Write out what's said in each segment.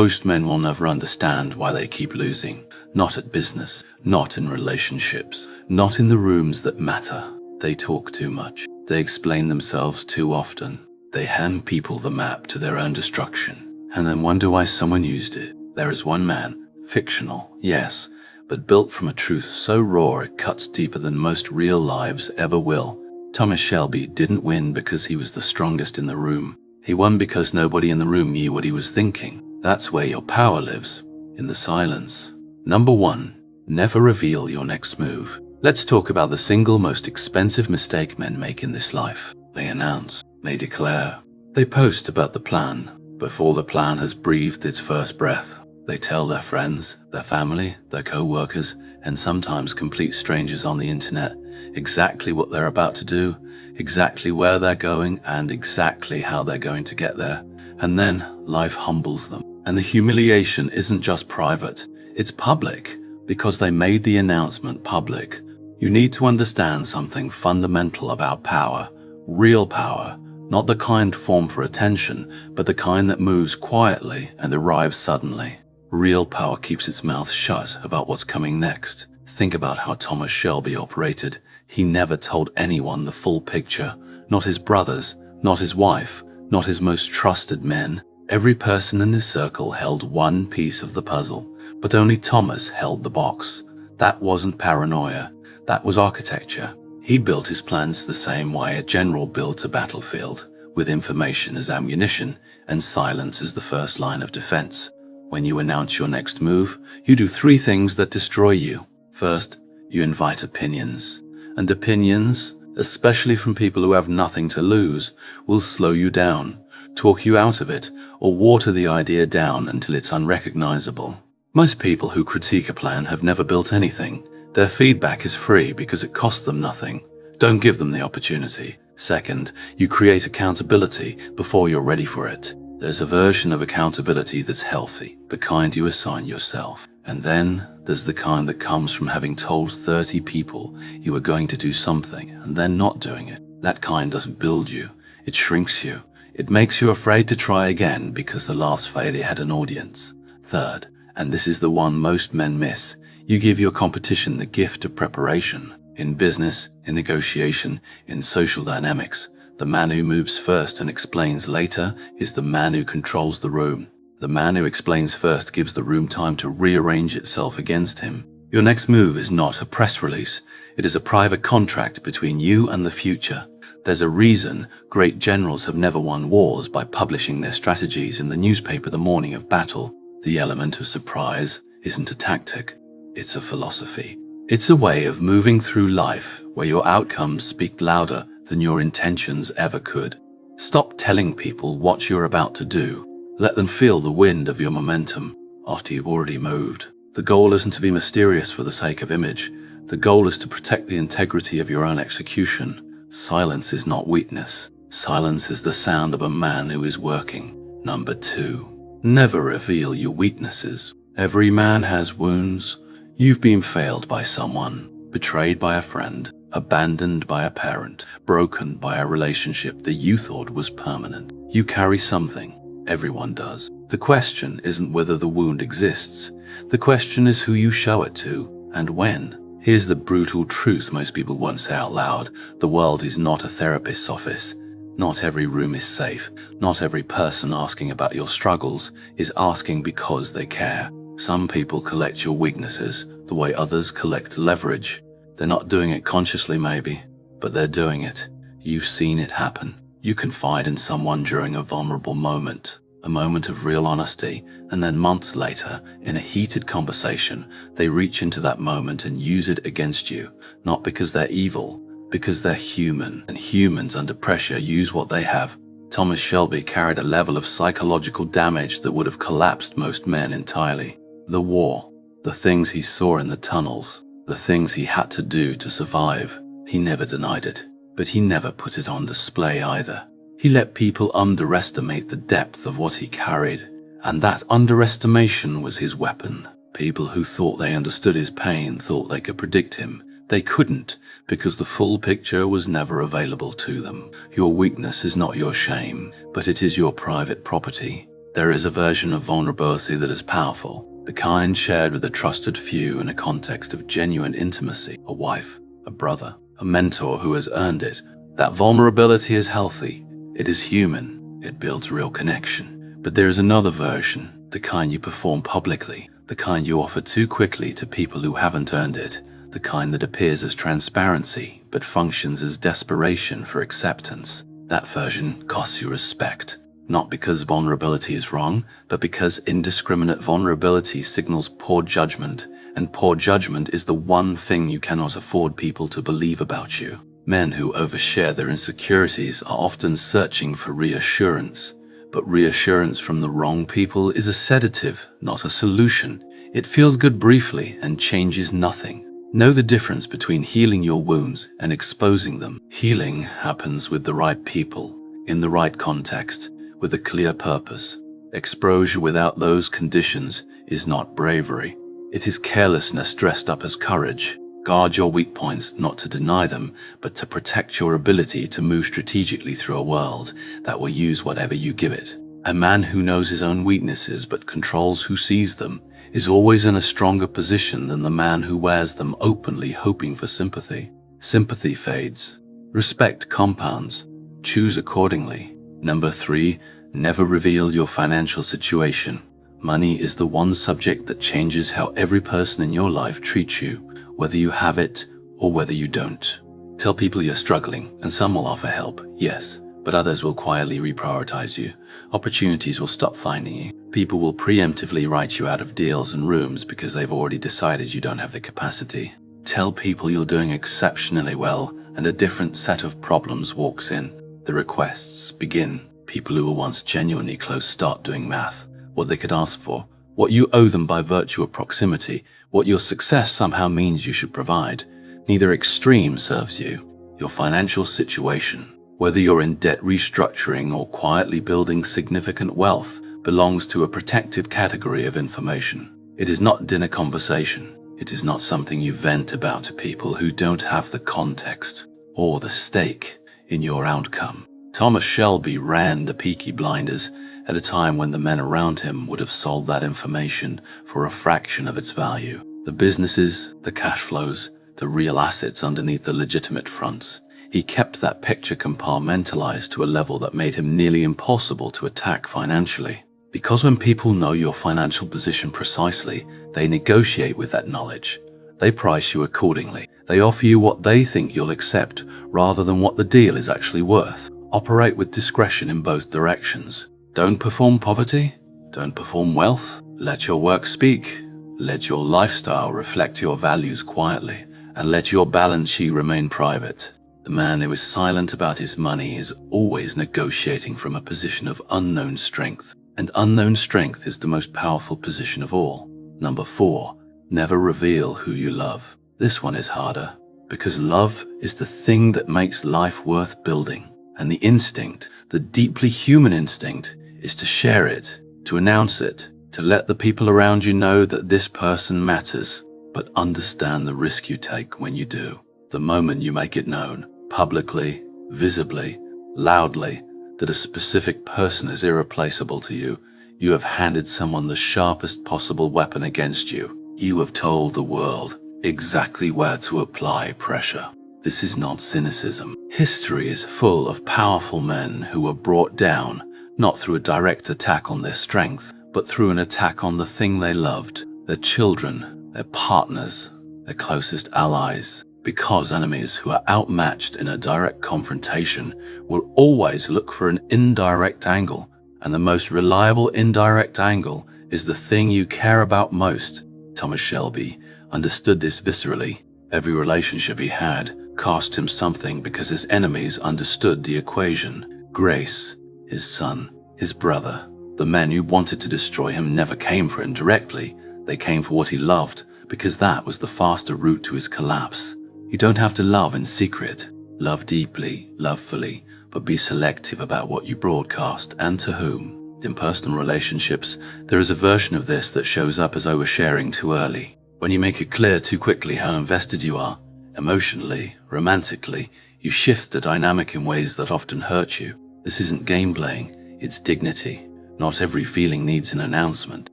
Most men will never understand why they keep losing. Not at business, not in relationships, not in the rooms that matter. They talk too much. They explain themselves too often. They hand people the map to their own destruction, and then wonder why someone used it. There is one man, fictional, yes, but built from a truth so raw it cuts deeper than most real lives ever will. Thomas Shelby didn't win because he was the strongest in the room. He won because nobody in the room knew what he was thinking. That's where your power lives, in the silence. Number 1. Never reveal your next move. Let's talk about the single most expensive mistake men make in this life. They announce, they declare, they post about the plan before the plan has breathed its first breath. They tell their friends, their family, their co-workers, and sometimes complete strangers on the internet exactly what they're about to do, exactly where they're going, and exactly how they're going to get there. And then life humbles them. And the humiliation isn't just private, it's public, because they made the announcement public. You need to understand something fundamental about power, real power, not the kind formed for attention, but the kind that moves quietly and arrives suddenly. Real power keeps its mouth shut about what's coming next. Think about how Thomas Shelby operated. He never told anyone the full picture, not his brothers, not his wife, not his most trusted men. Every person in his circle held one piece of the puzzle, but only Thomas held the box. That wasn't paranoia, that was architecture. He built his plans the same way a general builds a battlefield, with information as ammunition and silence as the first line of defense. When you announce your next move, you do 3 things that destroy you. First, you invite opinions. And opinions, especially from people who have nothing to lose, will slow you down, talk you out of it, or water the idea down until it's unrecognizable. Most people who critique a plan have never built anything. Their feedback is free because it costs them nothing. Don't give them the opportunity. Second, you create accountability before you're ready for it. There's a version of accountability that's healthy, the kind you assign yourself. And then there's the kind that comes from having told 30 people you were going to do something and then not doing it. That kind doesn't build you, it shrinks you. It makes you afraid to try again because the last failure had an audience. Third, and this is the one most men miss, you give your competition the gift of preparation. In business, in negotiation, in social dynamics, the man who moves first and explains later is the man who controls the room. The man who explains first gives the room time to rearrange itself against him. Your next move is not a press release. It is a private contract between you and the future. There's a reason great generals have never won wars by publishing their strategies in the newspaper the morning of battle. The element of surprise isn't a tactic, it's a philosophy. It's a way of moving through life where your outcomes speak louder than your intentions ever could. Stop telling people what you're about to do. Let them feel the wind of your momentum after you've already moved. The goal isn't to be mysterious for the sake of image. The goal is to protect the integrity of your own execution. Silence is not weakness. Silence is the sound of a man who is working. Number 2. Never reveal your weaknesses. Every man has wounds. You've been failed by someone, betrayed by a friend, abandoned by a parent, broken by a relationship that you thought was permanent. You carry something. Everyone does. The question isn't whether the wound exists. The question is who you show it to and when. Here's the brutal truth most people won't say out loud. The world is not a therapist's office. Not every room is safe. Not every person asking about your struggles is asking because they care. Some people collect your weaknesses the way others collect leverage. They're not doing it consciously maybe, but they're doing it. You've seen it happen. You confide in someone during a vulnerable moment, a moment of real honesty, and then months later, in a heated conversation, they reach into that moment and use it against you, not because they're evil, because they're human, and humans under pressure use what they have. Thomas Shelby carried a level of psychological damage that would have collapsed most men entirely. The war, the things he saw in the tunnels, the things he had to do to survive. He never denied it, but he never put it on display either. He let people underestimate the depth of what he carried, and that underestimation was his weapon. People who thought they understood his pain thought they could predict him. They couldn't, because the full picture was never available to them. Your weakness is not your shame, but it is your private property. There is a version of vulnerability that is powerful, the kind shared with a trusted few in a context of genuine intimacy, a wife, a brother, a mentor who has earned it. That vulnerability is healthy, it is human, it builds real connection. But there is another version, the kind you perform publicly, the kind you offer too quickly to people who haven't earned it, the kind that appears as transparency but functions as desperation for acceptance. That version costs you respect. Not because vulnerability is wrong, but because indiscriminate vulnerability signals poor judgment, and poor judgment is the one thing you cannot afford people to believe about you. Men who overshare their insecurities are often searching for reassurance, but reassurance from the wrong people is a sedative, not a solution. It feels good briefly and changes nothing. Know the difference between healing your wounds and exposing them. Healing happens with the right people, in the right context, with a clear purpose. Exposure without those conditions is not bravery. It is carelessness dressed up as courage. Guard your weak points, not to deny them, but to protect your ability to move strategically through a world that will use whatever you give it. A man who knows his own weaknesses but controls who sees them is always in a stronger position than the man who wears them openly hoping for sympathy. Sympathy fades. Respect compounds. Choose accordingly. Number 3, never reveal your financial situation. Money is the one subject that changes how every person in your life treats you, whether you have it or whether you don't. Tell people you're struggling, and some will offer help, yes, but others will quietly reprioritize you. Opportunities will stop finding you. People will preemptively write you out of deals and rooms because they've already decided you don't have the capacity. Tell people you're doing exceptionally well, and a different set of problems walks in. The requests begin. People who were once genuinely close start doing math. What they could ask for, what you owe them by virtue of proximity, what your success somehow means you should provide. Neither extreme serves you. Your financial situation, whether you're in debt restructuring or quietly building significant wealth, belongs to a protective category of information. It is not dinner conversation. It is not something you vent about to people who don't have the context or the stake in your outcome. Thomas Shelby ran the Peaky Blinders at a time when the men around him would have sold that information for a fraction of its value. The businesses, the cash flows, the real assets underneath the legitimate fronts. He kept that picture compartmentalized to a level that made him nearly impossible to attack financially. Because when people know your financial position precisely, they negotiate with that knowledge. They price you accordingly. They offer you what they think you'll accept rather than what the deal is actually worth. Operate with discretion in both directions. Don't perform poverty. Don't perform wealth. Let your work speak. Let your lifestyle reflect your values quietly, and let your balance sheet remain private. The man who is silent about his money is always negotiating from a position of unknown strength, and unknown strength is the most powerful position of all. Number 4, never reveal who you love. This one is harder, because love is the thing that makes life worth building. And the instinct, the deeply human instinct, is to share it, to announce it, to let the people around you know that this person matters, but understand the risk you take when you do. The moment you make it known, publicly, visibly, loudly, that a specific person is irreplaceable to you, you have handed someone the sharpest possible weapon against you. You have told the world exactly where to apply pressure. This is not cynicism. History is full of powerful men who were brought down, not through a direct attack on their strength, but through an attack on the thing they loved, their children, their partners, their closest allies. Because enemies who are outmatched in a direct confrontation will always look for an indirect angle, and the most reliable indirect angle is the thing you care about most. Thomas Shelby understood this viscerally. Every relationship he had cost him something because his enemies understood the equation. Grace, his son, his brother. The men who wanted to destroy him never came for him directly. They came for what he loved, because that was the faster route to his collapse. You don't have to love in secret. Love deeply, love fully, but be selective about what you broadcast and to whom. In personal relationships, there is a version of this that shows up as oversharing too early. When you make it clear too quickly how invested you are, emotionally, romantically, you shift the dynamic in ways that often hurt you. This isn't game playing, it's dignity. Not every feeling needs an announcement.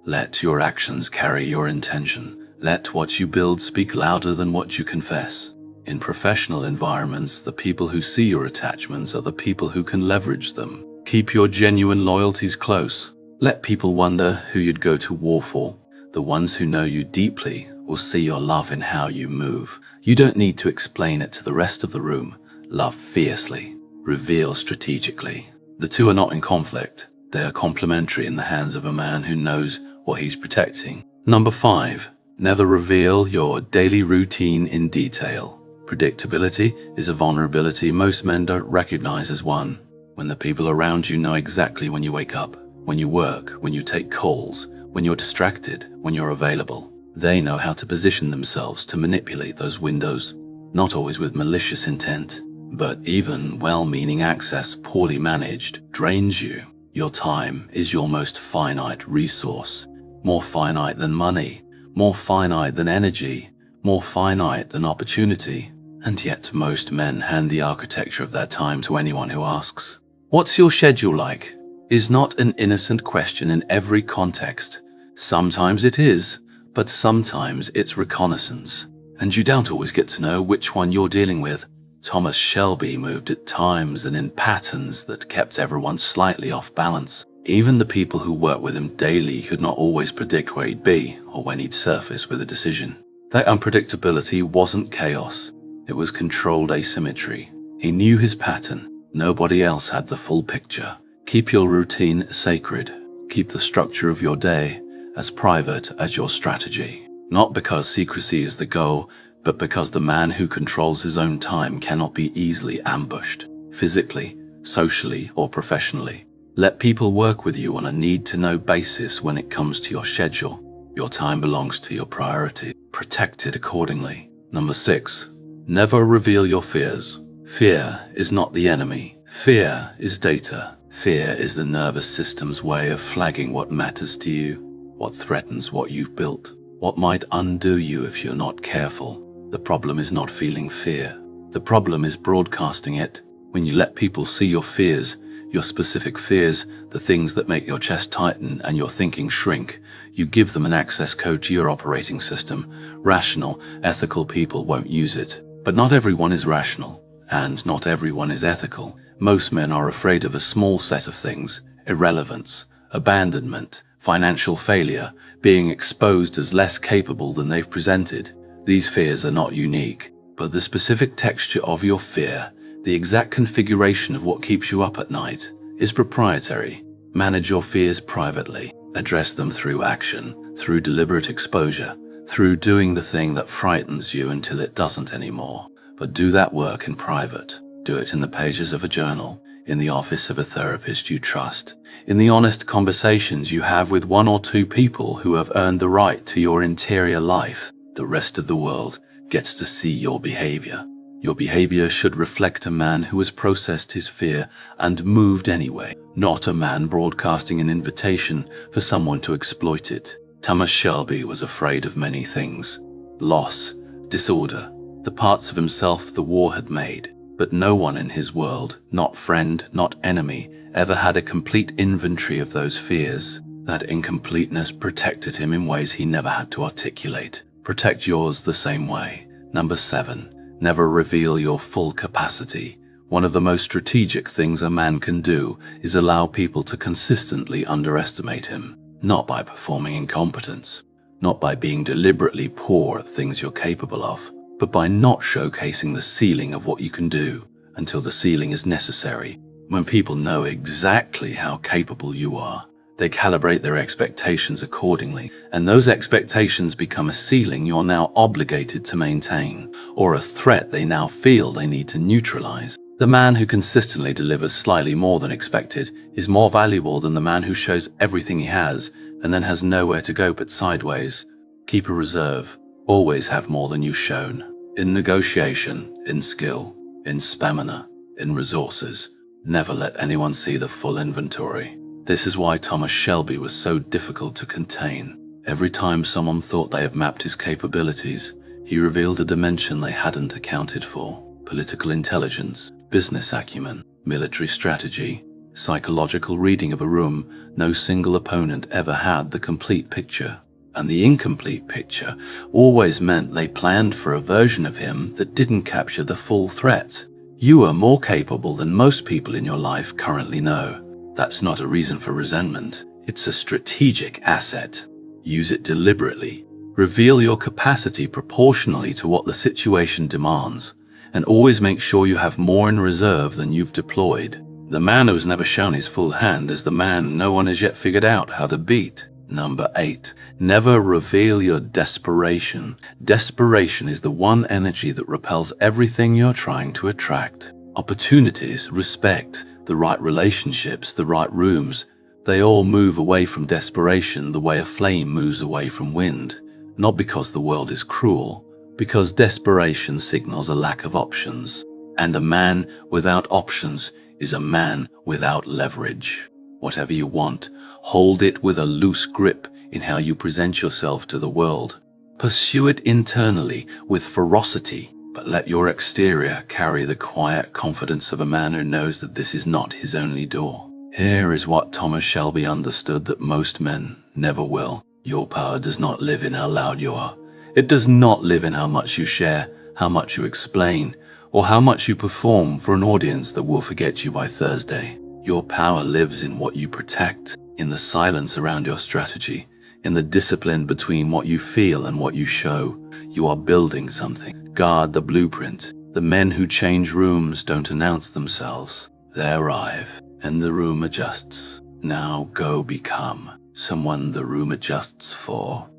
Let your actions carry your intention. Let what you build speak louder than what you confess. In professional environments, the people who see your attachments are the people who can leverage them. Keep your genuine loyalties close. Let people wonder who you'd go to war for. The ones who know you deeply will see your love in how you move. You don't need to explain it to the rest of the room. Love fiercely. Reveal strategically. The two are not in conflict. They are complementary in the hands of a man who knows what he's protecting. Number 5. Never reveal your daily routine in detail. Predictability is a vulnerability most men don't recognize as one. When the people around you know exactly when you wake up, when you work, when you take calls, when you're distracted, when you're available, they know how to position themselves to manipulate those windows. Not always with malicious intent, but even well-meaning access poorly managed drains you. Your time is your most finite resource, more finite than money, more finite than energy, more finite than opportunity. And yet most men hand the architecture of their time to anyone who asks. What's your schedule like? Is not an innocent question in every context. Sometimes it is, but sometimes it's reconnaissance. And you don't always get to know which one you're dealing with. Thomas Shelby moved at times and in patterns that kept everyone slightly off balance. Even the people who worked with him daily could not always predict where he'd be or when he'd surface with a decision. That unpredictability wasn't chaos. It was controlled asymmetry. He knew his pattern. Nobody else had the full picture. Keep your routine sacred. Keep the structure of your day as private as your strategy. Not because secrecy is the goal, but because the man who controls his own time cannot be easily ambushed, physically, socially, or professionally. Let people work with you on a need-to-know basis when it comes to your schedule. Your time belongs to your priority. Protect it accordingly. Number 6. Never reveal your fears. Fear is not the enemy. Fear is data. Fear is the nervous system's way of flagging what matters to you, what threatens what you've built, what might undo you if you're not careful. The problem is not feeling fear. The problem is broadcasting it. When you let people see your fears, your specific fears, the things that make your chest tighten and your thinking shrink, you give them an access code to your operating system. Rational, ethical people won't use it. But not everyone is rational, and not everyone is ethical. Most men are afraid of a small set of things: irrelevance, abandonment, financial failure, being exposed as less capable than they've presented. These fears are not unique, but the specific texture of your fear, the exact configuration of what keeps you up at night, is proprietary. Manage your fears privately. Address them through action, through deliberate exposure, through doing the thing that frightens you until it doesn't anymore. But do that work in private. Do it in the pages of a journal, in the office of a therapist you trust, in the honest conversations you have with 1 or 2 people who have earned the right to your interior life. The rest of the world gets to see your behavior. Your behavior should reflect a man who has processed his fear and moved anyway, not a man broadcasting an invitation for someone to exploit it. Thomas Shelby was afraid of many things: loss, disorder, the parts of himself the war had made. But no one in his world, not friend, not enemy, ever had a complete inventory of those fears. That incompleteness protected him in ways he never had to articulate. Protect yours the same way. Number 7. Never reveal your full capacity. One of the most strategic things a man can do is allow people to consistently underestimate him. Not by performing incompetence, not by being deliberately poor at things you're capable of, but by not showcasing the ceiling of what you can do until the ceiling is necessary. When people know exactly how capable you are, they calibrate their expectations accordingly, and those expectations become a ceiling you're now obligated to maintain, or a threat they now feel they need to neutralize. The man who consistently delivers slightly more than expected is more valuable than the man who shows everything he has and then has nowhere to go but sideways. Keep a reserve. Always have more than you've shown. In negotiation, in skill, in stamina, in resources. Never let anyone see the full inventory. This is why Thomas Shelby was so difficult to contain. Every time someone thought they have mapped his capabilities, he revealed a dimension they hadn't accounted for. Political intelligence, business acumen, military strategy, psychological reading of a room. No single opponent ever had the complete picture. And the incomplete picture always meant they planned for a version of him that didn't capture the full threat. You are more capable than most people in your life currently know. That's not a reason for resentment. It's a strategic asset. Use it deliberately. Reveal your capacity proportionally to what the situation demands, and always make sure you have more in reserve than you've deployed. The man who has never shown his full hand is the man no one has yet figured out how to beat. Number 8. Never reveal your desperation. Desperation is the one energy that repels everything you're trying to attract. Opportunities, respect, the right relationships, the right rooms, they all move away from desperation the way a flame moves away from wind. Not because the world is cruel, because desperation signals a lack of options. And a man without options is a man without leverage. Whatever you want, hold it with a loose grip in how you present yourself to the world. Pursue it internally with ferocity, but let your exterior carry the quiet confidence of a man who knows that this is not his only door. Here is what Thomas Shelby understood that most men never will. Your power does not live in how loud you are. It does not live in how much you share, how much you explain, or how much you perform for an audience that will forget you by Thursday. Your power lives in what you protect, in the silence around your strategy, in the discipline between what you feel and what you show. You are building something. Guard the blueprint. The men who change rooms don't announce themselves. They arrive, and the room adjusts. Now go become someone the room adjusts for.